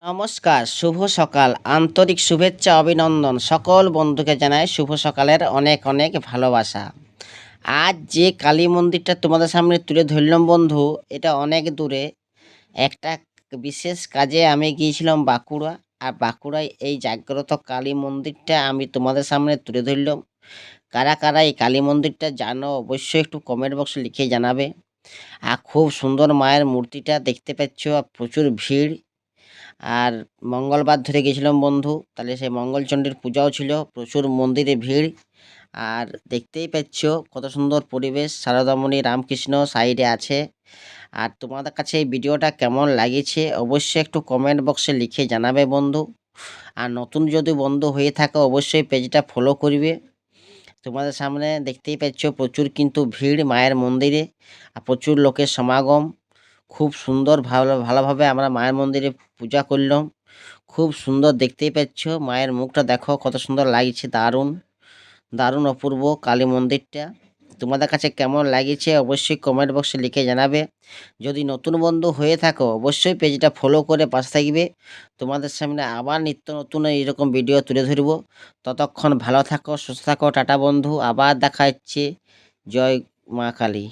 নমস্কার, শুভ সকাল। আন্তরিক শুভেচ্ছা অভিনন্দন। সকল বন্ধুকে জানাই শুভ সকালের অনেক অনেক ভালোবাসা। আজ যে কালী মন্দিরটা তোমাদের সামনে তুলে ধরলাম বন্ধু, এটা অনেক দূরে। একটা বিশেষ কাজে আমি গিয়েছিলাম বাঁকুড়া। আর বাঁকুড়ায় এই জাগ্রত কালী মন্দিরটা আমি তোমাদের সামনে তুলে ধরলাম। কারা কারা এই কালী মন্দিরটা জানো অবশ্যই একটু কমেন্ট বক্সে লিখে জানাবে। আর খুব সুন্দর মায়ের মূর্তিটা দেখতে পাচ্ছ, আর প্রচুর ভিড়। আর মঙ্গলবার ধরে গেছিলাম বন্ধু, তাহলে সেই মঙ্গলচণ্ডীর পূজাও ছিল, প্রচুর মন্দিরে ভিড়। আর দেখতেই পাচ্ছ কত সুন্দর পরিবেশ, সারদামণি রামকৃষ্ণ সাইডে আছে। আর তোমাদের কাছে এই ভিডিওটা কেমন লাগিয়েছে অবশ্যই একটু কমেন্ট বক্সে লিখে জানাবে বন্ধু। আর নতুন যদি বন্ধু হয়ে থাকে অবশ্যই পেজটা ফলো করবে। তোমাদের সামনে দেখতেই পাচ্ছ প্রচুর কিন্তু ভিড় মায়ের মন্দিরে, আর প্রচুর লোকের সমাগম। খুব সুন্দর ভালোভাবে আমরা মায়ের মন্দিরে পূজা করলাম। খুব সুন্দর দেখতেই পাচ্ছ, মায়ের মুখটা দেখো কত সুন্দর লাগছে, দারুণ দারুণ অপূর্ব কালী মন্দিরটা। তোমাদের কাছে কেমন লাগিয়েছে অবশ্যই কমেন্ট বক্সে লিখে জানাবে। যদি নতুন বন্ধু হয়ে থাকো অবশ্যই পেজটা ফলো করে পাশে থাকবে। তোমাদের সামনে আবার নিত্য নতুন এইরকম ভিডিও তুলে ধরব। ততক্ষণ ভালো থাকো, সুস্থ থাকো, টাটা বন্ধু, আবার দেখা হচ্ছে। জয় মা কালী।